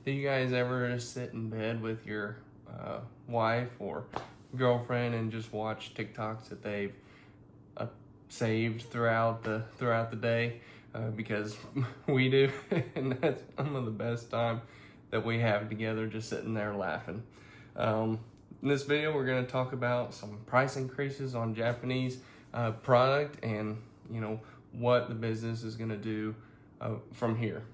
Do you guys ever just sit in bed with your wife or girlfriend and just watch TikToks that they've uh, saved throughout the day? Because we do, and that's some of the best time that we have together, just sitting there laughing. In this video, we're going to talk about some price increases on Japanese product, and what the business is going to do from here.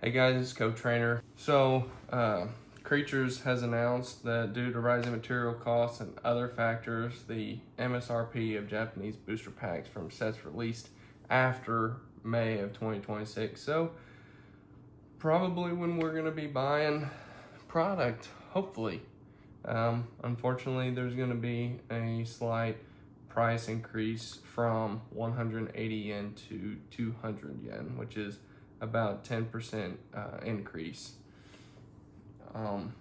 Hey guys, it's Co-Trainer. So, Creatures has announced that due to rising material costs and other factors, the MSRP of Japanese booster packs from sets released after May of 2026. So, probably when we're going to be buying product, hopefully. Unfortunately, there's going to be a slight price increase from 180 yen to 200 yen, which is about 10% increase. I'm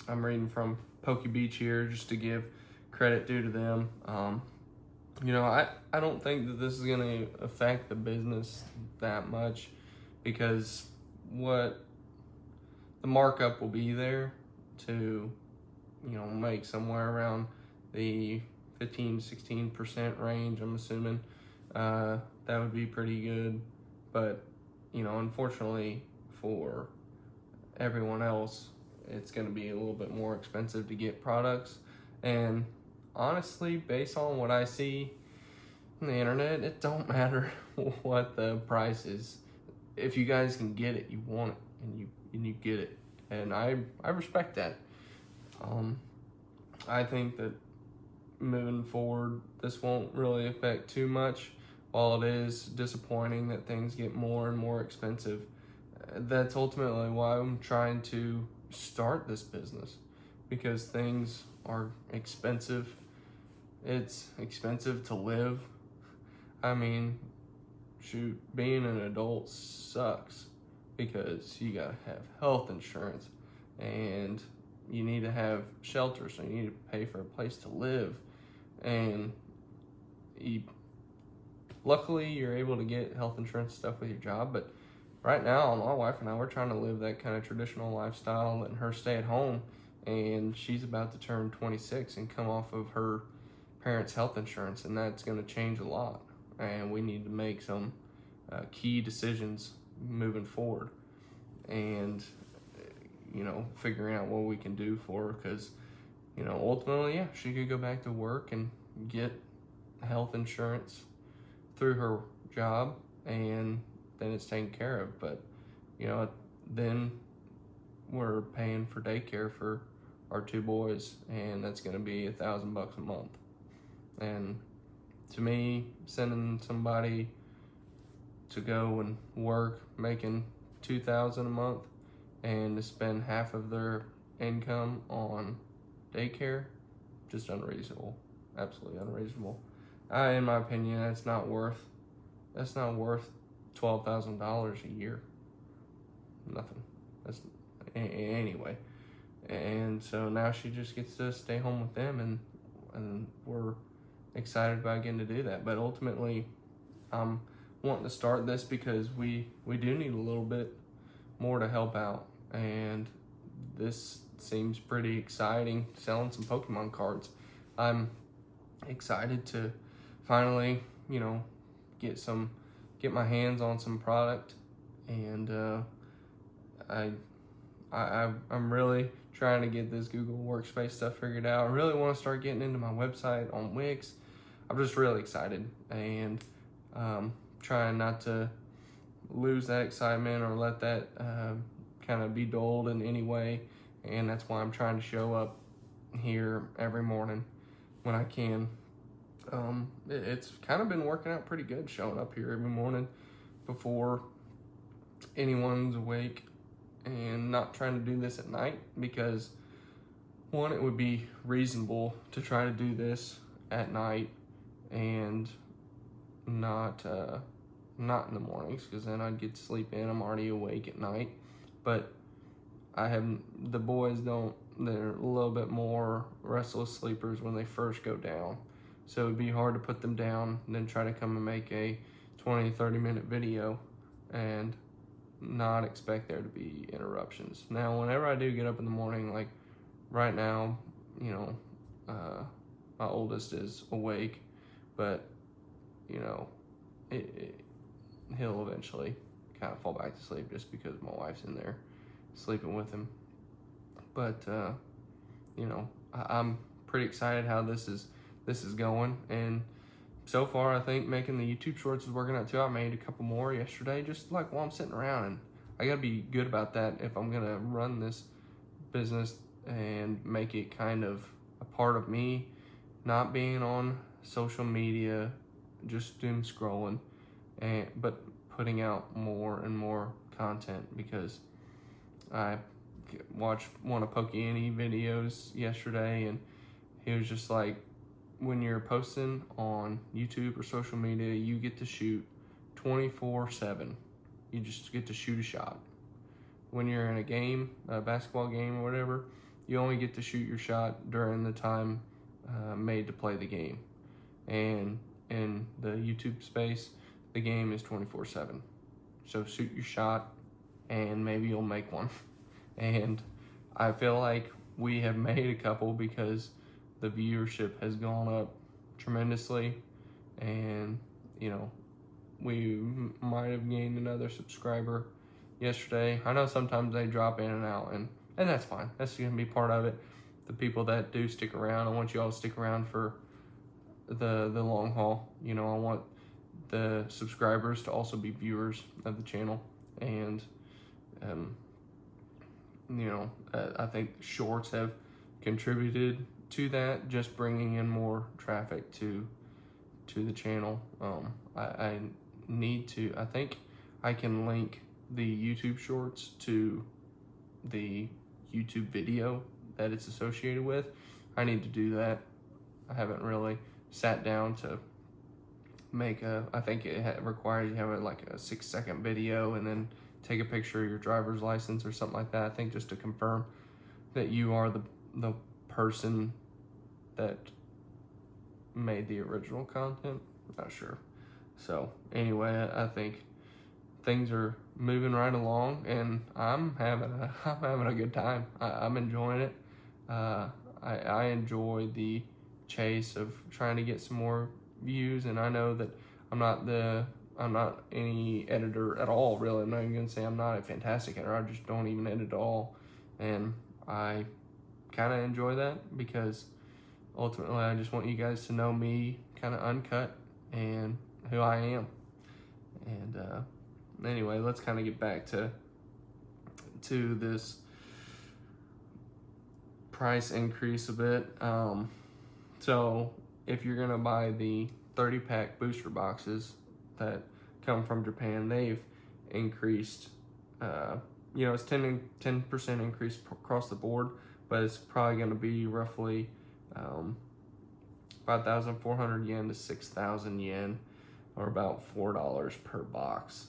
reading from Poke Beach here just to give credit due to them. I don't think that this is going to affect the business that much, because what the markup will be there to make somewhere around the 15-16% range, I'm assuming. That would be pretty good, but unfortunately for everyone else, it's going to be a little bit more expensive to get products. And honestly, based on what I see on the internet, it don't matter what the price is. If you guys can get it, you want it, and you get it. And I respect that. I think that moving forward, this won't really affect too much. While it is disappointing that things get more and more expensive, that's ultimately why I'm trying to start this business, because things are expensive. It's expensive to live. I mean, shoot, being an adult sucks, because you gotta have health insurance, and you need to have shelter, so you need to pay for a place to live, and luckily, you're able to get health insurance stuff with your job, but right now, my wife and I, we're trying to live that kind of traditional lifestyle, letting her stay at home, and she's about to turn 26 and come off of her parents' health insurance, and that's going to change a lot, and we need to make some key decisions moving forward, and figuring out what we can do for her, because ultimately, yeah, she could go back to work and get health insurance through her job, and then it's taken care of. But then we're paying for daycare for our two boys, and that's going to be $1,000 a month. And to me, sending somebody to go and work making $2,000 a month and to spend half of their income on daycare, just unreasonable. Absolutely unreasonable. In my opinion, that's not worth $12,000 a year. Nothing. Anyway. And so now she just gets to stay home with them, and we're excited about getting to do that. But ultimately, I'm wanting to start this because we do need a little bit more to help out, and this seems pretty exciting, selling some Pokemon cards. I'm excited to finally, get my hands on some product, and I'm really trying to get this Google Workspace stuff figured out. I really want to start getting into my website on Wix. I'm just really excited, and trying not to lose that excitement or let that kind of be dulled in any way, and that's why I'm trying to show up here every morning when I can. It's kind of been working out pretty good, showing up here every morning before anyone's awake, and not trying to do this at night, because one, it would be reasonable to try to do this at night and not in the mornings, because then I'd get to sleep in. I'm already awake at night. But the boys they're a little bit more restless sleepers when they first go down. So it'd be hard to put them down and then try to come and make a 20-30 minute video and not expect there to be interruptions. Now, whenever I do get up in the morning, like right now, you know, my oldest is awake, but you know, he'll eventually kind of fall back to sleep just because my wife's in there sleeping with him. But you know, I'm pretty excited how this is going, and so far I think making the YouTube shorts is working out too. I made a couple more yesterday just like while I'm sitting around, and I gotta be good about that if I'm gonna run this business and make it kind of a part of me, not being on social media, just doom scrolling, but putting out more and more content, because I watched one of Pokémon videos yesterday, and he was just like, when you're posting on YouTube or social media, you get to shoot 24/7. You just get to shoot a shot. When you're in a game, a basketball game or whatever, you only get to shoot your shot during the time made to play the game. And in the YouTube space, the game is 24/7. So shoot your shot, and maybe you'll make one. And I feel like we have made a couple, because the viewership has gone up tremendously, and you know, we might have gained another subscriber yesterday. I know sometimes they drop in and out, and that's fine. That's gonna be part of it. The people that do stick around, I want you all to stick around for the long haul. You know, I want the subscribers to also be viewers of the channel, and you know, I think shorts have contributed to that, just bringing in more traffic to the channel. I need to, I think I can link the YouTube shorts to the YouTube video that it's associated with. I need to do that. I haven't really sat down to make I think it requires you have like a 6-second video, and then take a picture of your driver's license or something like that, I think, just to confirm that you are the person that made the original content. I'm not sure. So anyway, I think things are moving right along, and I'm having a good time. I'm enjoying it. I enjoy the chase of trying to get some more views, and I know that I'm not any editor at all, really. I'm not even gonna say I'm not a fantastic editor. I just don't even edit at all, and I kind of enjoy that, because ultimately I just want you guys to know me kind of uncut and who I am. And anyway, let's kind of get back to this price increase a bit. So if you're gonna buy the 30-pack booster boxes that come from Japan, they've increased, you know, it's 10% increase across the board, but it's probably going to be roughly 5,400 yen to 6,000 yen, or about $4 per box.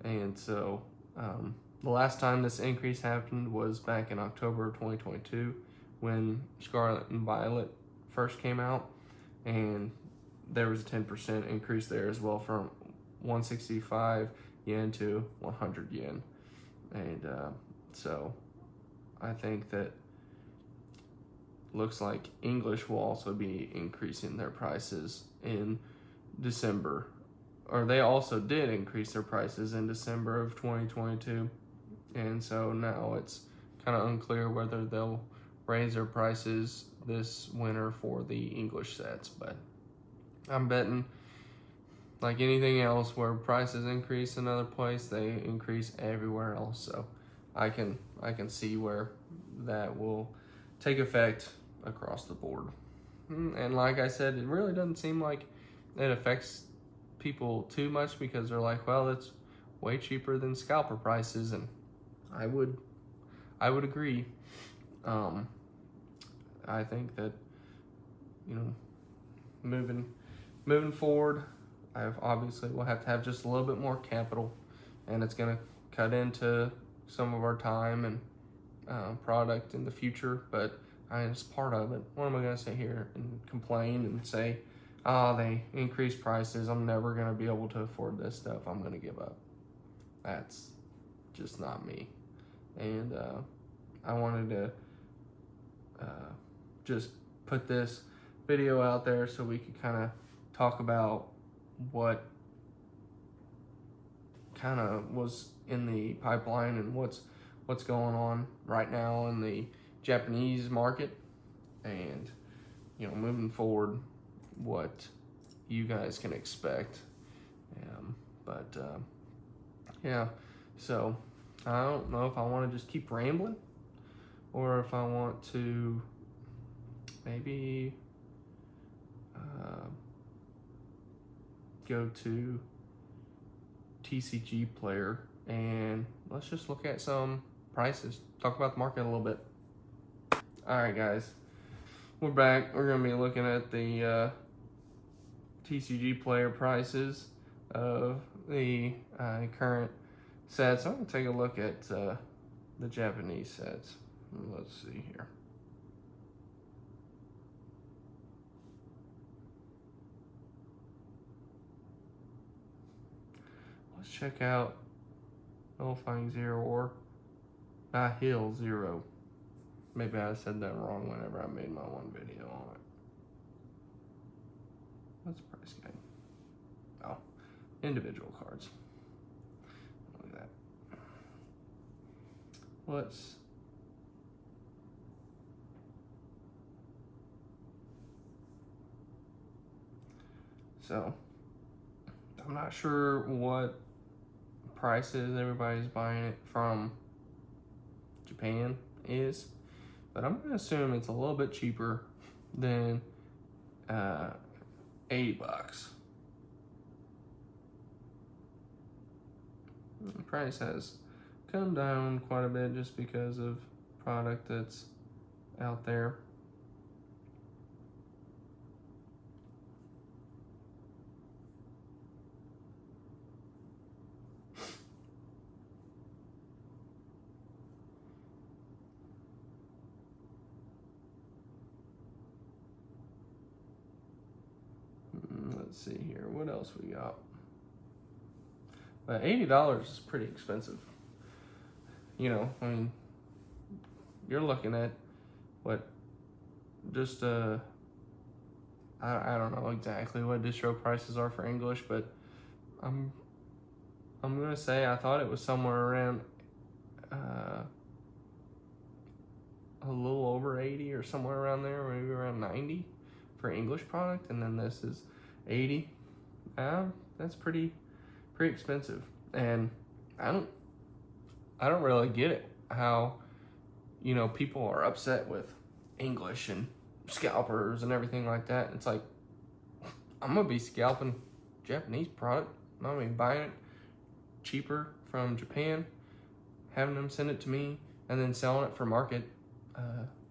And so the last time this increase happened was back in October of 2022, when Scarlet and Violet first came out, and there was a 10% increase there as well, from 165 yen to 100 yen. And so I think that looks like English will also be increasing their prices in December, or they also did increase their prices in December of 2022. And so now it's kind of unclear whether they'll raise their prices this winter for the English sets, but I'm betting, like anything else, where prices increase in another place, they increase everywhere else. So I can see where that will take effect across the board. And like I said, it really doesn't seem like it affects people too much, because they're like, well, it's way cheaper than scalper prices, and I would agree. I think that, you know, moving forward, obviously we'll have to have just a little bit more capital, and it's going to cut into some of our time and product in the future, but it's part of it. What am I going to sit here and complain and say, they increased prices, I'm never going to be able to afford this stuff, I'm going to give up? That's just not me. And I wanted to just put this video out there so we could kind of talk about what kind of was in the pipeline and what's going on right now in the Japanese market, and moving forward, what you guys can expect. Yeah, so I don't know if I want to just keep rambling or if I want to maybe go to TCG player and let's just look at some prices, talk about the market a little bit. All right, guys, we're back. We're going to be looking at the TCG player prices of the current sets. I'm going to take a look at the Japanese sets. Let's see here. Let's check out Nullifying Zero or Nihil Zero. Maybe I said that wrong whenever I made my one video on it. What's the price guide? Oh, individual cards. Look at that. So, I'm not sure what prices everybody's buying it from Japan is, but I'm gonna assume it's a little bit cheaper than $80. The price has come down quite a bit just because of product that's out there. Let's see here, what else we got? But $80 is pretty expensive. I mean, you're looking at what, just I don't know exactly what distro prices are for English, but I'm gonna say I thought it was somewhere around a little over 80 or somewhere around there, maybe around 90 for English product, and then this is 80. That's pretty expensive, and I don't really get it how people are upset with English and scalpers and everything like that. It's like, I'm gonna be scalping Japanese product. I'm gonna be buying it cheaper from Japan, having them send it to me, and then selling it for market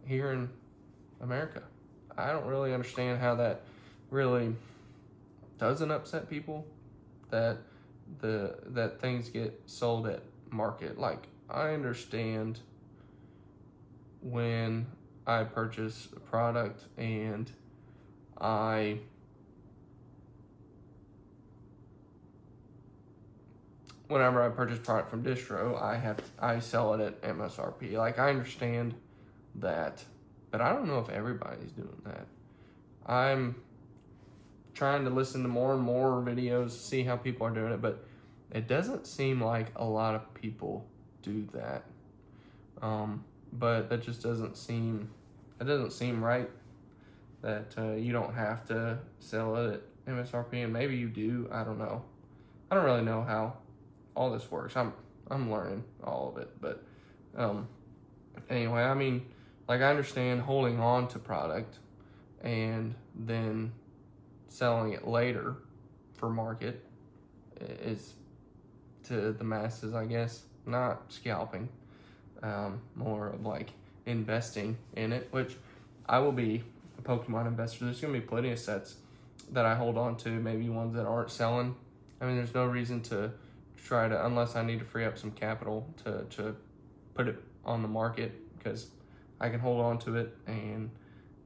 here in America. I don't really understand how that really doesn't upset people, that things get sold at market. Like, I understand when I purchase a product and whenever I purchase product from distro, I sell it at MSRP. Like, I understand that, but I don't know if everybody's doing that. I'm trying to listen to more and more videos to see how people are doing it, but it doesn't seem like a lot of people do that. But that just doesn't seem right, that you don't have to sell it at MSRP, and maybe you do. I don't know. I don't really know how all this works. I'm learning all of it, but anyway, I mean, like, I understand holding on to product and then selling it later for market is to the masses, I guess, not scalping, more of like investing in it, which I will be a Pokemon investor. There's going to be plenty of sets that I hold on to, maybe ones that aren't selling. I mean, there's no reason to try to, unless I need to free up some capital to put it on the market, because I can hold on to it and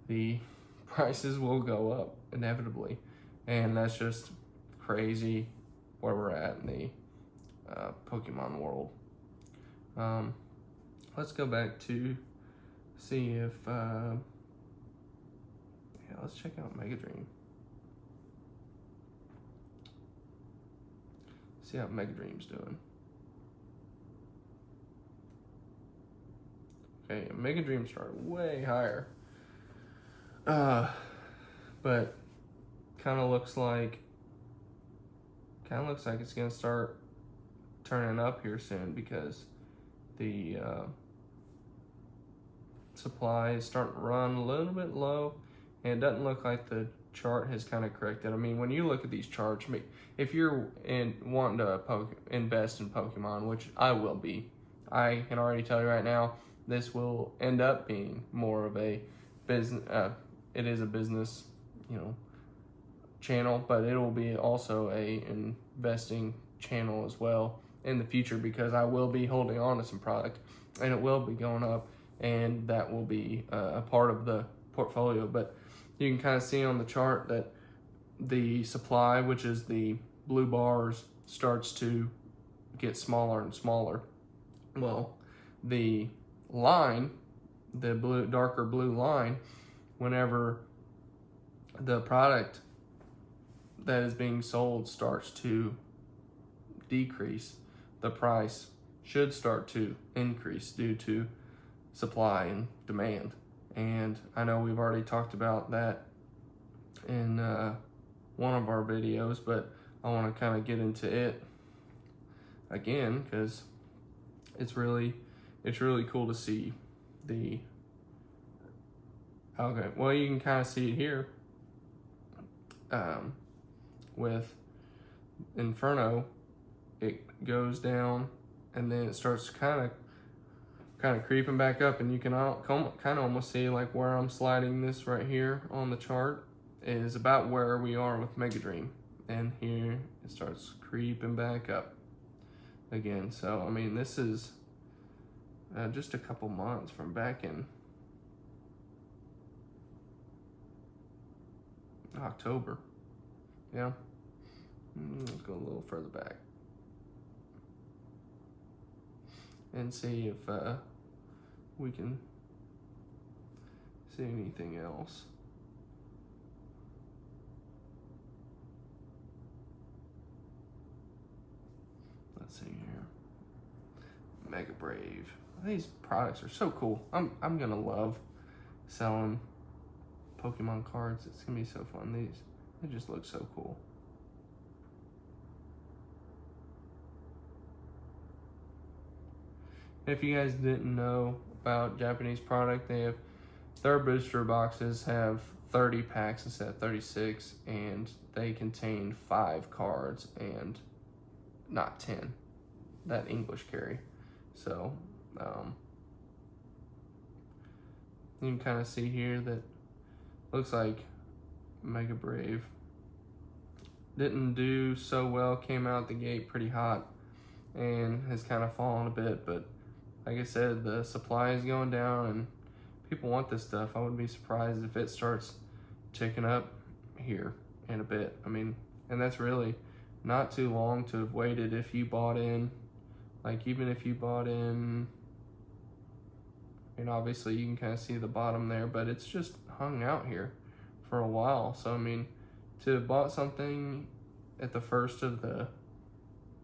the prices will go up inevitably. And that's just crazy where we're at in the Pokemon world. Let's go back to see if, let's check out Mega Dream. See how Mega Dream's doing. Okay, Mega Dream started way higher. But kind of looks like it's gonna start turning up here soon, because the supply is starting to run a little bit low, and it doesn't look like the chart has kind of corrected. I mean, when you look at these charts, if you're wanting to invest in Pokemon, which I will be, I can already tell you right now, this will end up being more of a business. It is a business, channel, but it will be also a investing channel as well in the future, because I will be holding on to some product, and it will be going up, and that will be a part of the portfolio. But you can kind of see on the chart that the supply, which is the blue bars, starts to get smaller and smaller. Well, the line, the darker blue line, whenever the product that is being sold starts to decrease, the price should start to increase due to supply and demand. And I know we've already talked about that in one of our videos, but I want to kind of get into it again, because it's really cool to see the, okay, well, you can kind of see it here with Inferno. It goes down, and then it starts kind of creeping back up, and you can kind of almost see, like, where I'm sliding this right here on the chart is about where we are with Mega Dream, and here it starts creeping back up again. So I mean, this is just a couple months from back in October. Yeah, let's go a little further back and see if we can see anything else. Let's see here. Mega Brave. These products are so cool. I'm gonna love selling Pokemon cards. It's gonna be so fun. They just look so cool. If you guys didn't know about Japanese product, they have their booster boxes have 30 packs instead of 36, and they contain 5 cards and not 10 that English carry. So you can kind of see here that looks like Mega Brave didn't do so well, came out the gate pretty hot, and has kind of fallen a bit. But like I said, the supply is going down, and people want this stuff. I wouldn't be surprised if it starts ticking up here in a bit. I mean, and that's really not too long to have waited if you bought in. Like, even if you bought in, and obviously you can kind of see the bottom there, but it's just hung out here for a while. So I mean, to have bought something at the first of the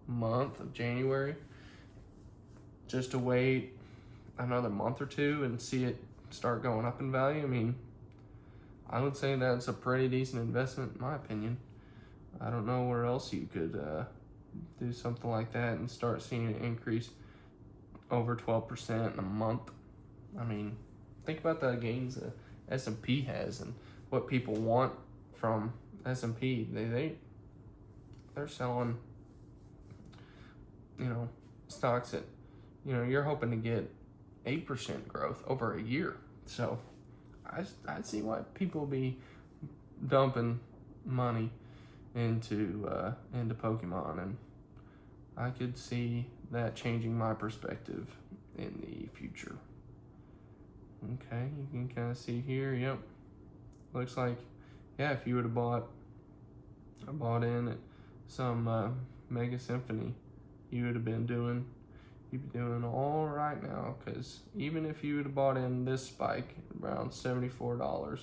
month of January, just to wait another month or two and see it start going up in value, I mean, I would say that's a pretty decent investment in my opinion. I don't know where else you could do something like that and start seeing an increase over 12% in a month. I mean, think about the gains that S&P has and what people want from S&P. They're selling, stocks that, you're hoping to get 8% growth over a year. So I see why people be dumping money into Pokemon, and I could see that changing my perspective in the future. Okay, you can kind of see here, yep. Looks like, yeah, if you would have bought in at some Mega Symphony, you would have been doing, you'd be doing all right now, because even if you would have bought in this spike around $74,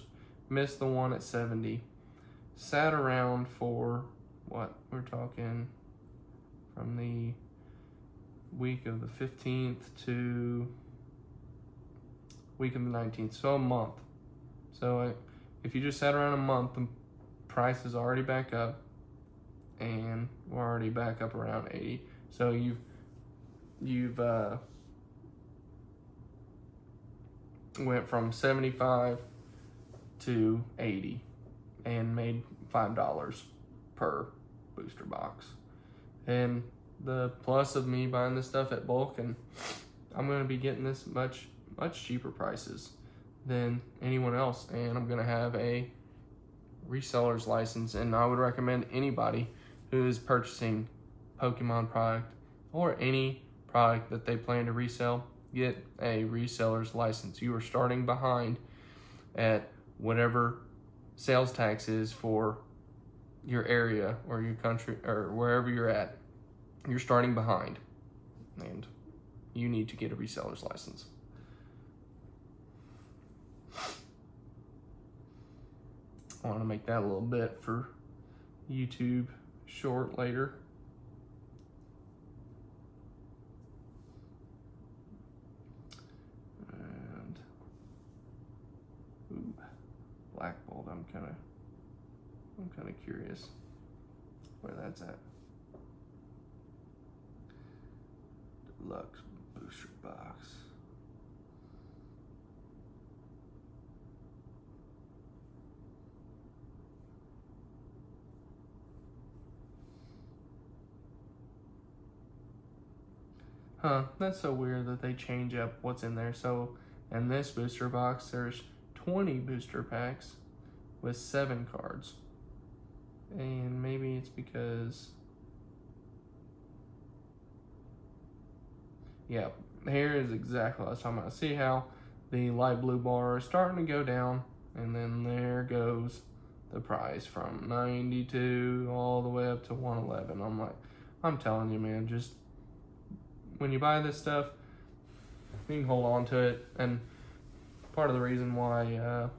missed the one at 70, sat around for what we're talking from the week of the 15th to week of the 19th, so a month. So if you just sat around a month, the price is already back up, and we're already back up around 80. So you've went from 75 to 80 and made $5 per booster box. And the plus of me buying this stuff at bulk, and I'm going to be getting this much cheaper prices than anyone else, and I'm going to have a reseller's license. And I would recommend anybody who is purchasing Pokemon product or any product that they plan to resell, get a reseller's license. You are starting behind at whatever sales tax is for your area or your country or wherever you're at. You're starting behind, and you need to get a reseller's license. I want to make that a little bit for YouTube short later. And Black Bolt, I'm kind of curious where that's at. Deluxe booster box. Huh, that's so weird that they change up what's in there. So in this booster box, there's 20 booster packs with 7 cards. And maybe it's because, yeah, here is exactly what I was talking about. See how the light blue bar is starting to go down, and then there goes the price from 92 all the way up to 111. I'm telling you, man, just when you buy this stuff, you can hold on to it. And part of the reason why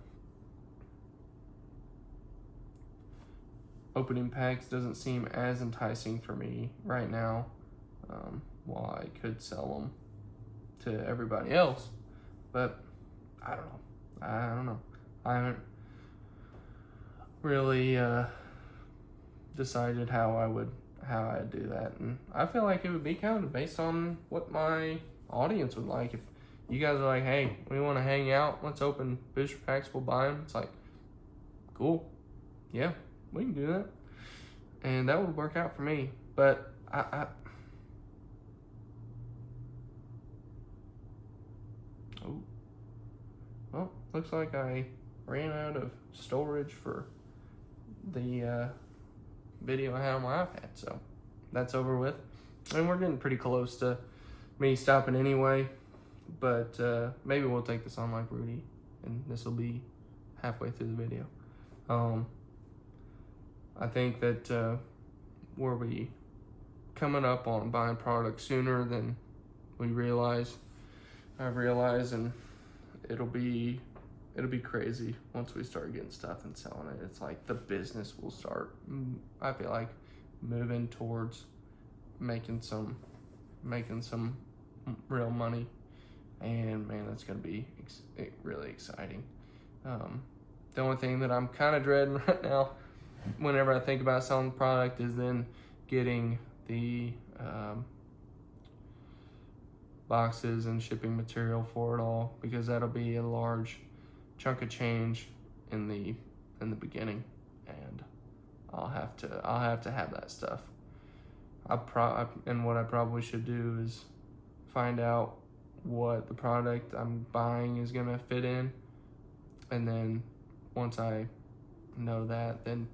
opening packs doesn't seem as enticing for me right now, while I could sell them to everybody else, but I don't know. I haven't really decided how I'd do that, and I feel like it would be kind of based on what my audience would like. If you guys are like, hey, we want to hang out, let's open booster packs, we'll buy them, it's like, cool, yeah, we can do that, and that would work out for me. But well, looks like I ran out of storage for the video I had on my iPad, so that's over with. And we're getting pretty close to me stopping anyway, but maybe we'll take this on like Rudy, and this will be halfway through the video. I think that we'll be coming up on buying products sooner than we realize. I've realized, and it'll be crazy once we start getting stuff and selling it. It's like the business will start, I feel like, moving towards making some real money, and man, that's gonna be really exciting. The only thing that I'm kind of dreading right now, whenever I think about selling the product, is then getting the boxes and shipping material for it all, because that'll be a large chunk of change in the beginning, and I'll have to have that stuff. And what I probably should do is find out what the product I'm buying is gonna fit in, and then once I know that, then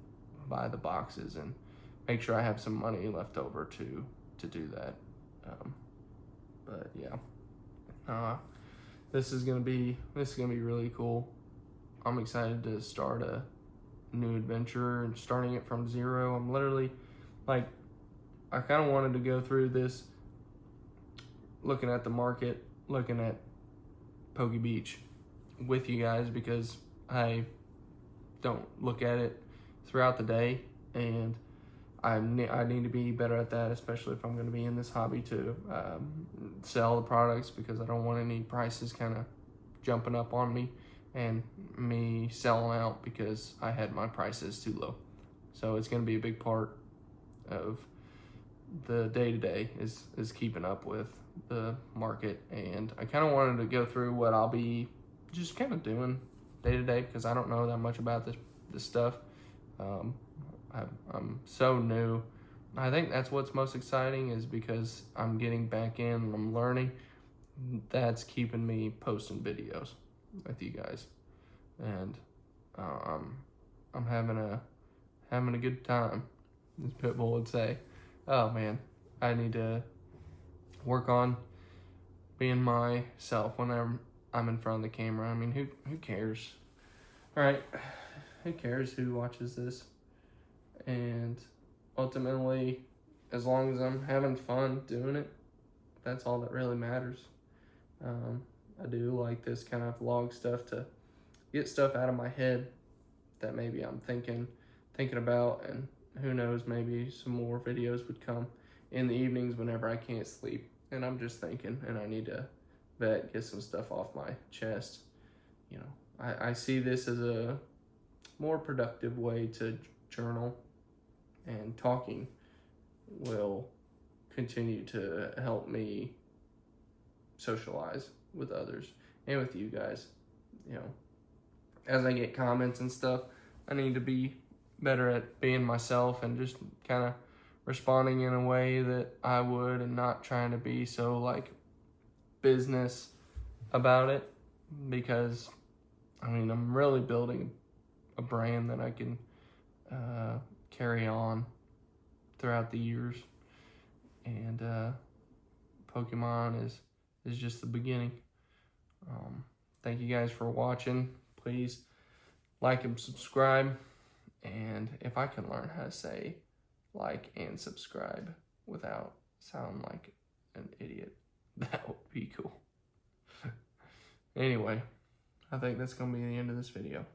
buy the boxes and make sure I have some money left over to do that. But yeah, this is gonna be really cool. I'm excited to start a new adventure and starting it from zero. I'm literally like, I kind of wanted to go through this looking at the market, looking at Poke Beach with you guys, because I don't look at it throughout the day, and I need to be better at that, especially if I'm going to be in this hobby to sell the products, because I don't want any prices kind of jumping up on me and me selling out because I had my prices too low. So it's going to be a big part of the day-to-day is keeping up with the market, and I kind of wanted to go through what I'll be just kind of doing day-to-day, because I don't know that much about this stuff. I'm so new. I think that's what's most exciting, is because I'm getting back in and I'm learning. That's keeping me posting videos with you guys, and I'm having a good time, as Pitbull would say. Oh man, I need to work on being myself whenever I'm in front of the camera. I mean, who cares? All right, who cares who watches this? And ultimately, as long as I'm having fun doing it, that's all that really matters. I do like this kind of vlog stuff to get stuff out of my head that maybe I'm thinking about, and who knows, maybe some more videos would come in the evenings whenever I can't sleep and I'm just thinking and I need to get some stuff off my chest. You know, I see this as a more productive way to journal, and talking will continue to help me socialize with others and with you guys. You know, as I get comments and stuff, I need to be better at being myself and just kind of responding in a way that I would, and not trying to be so like business about it, because I mean, I'm really building a brand that I can carry on throughout the years, and Pokemon is just the beginning. Thank you guys for watching. Please like and subscribe, and if I can learn how to say like and subscribe without sounding like an idiot, that would be cool. Anyway, I think that's gonna be the end of this video.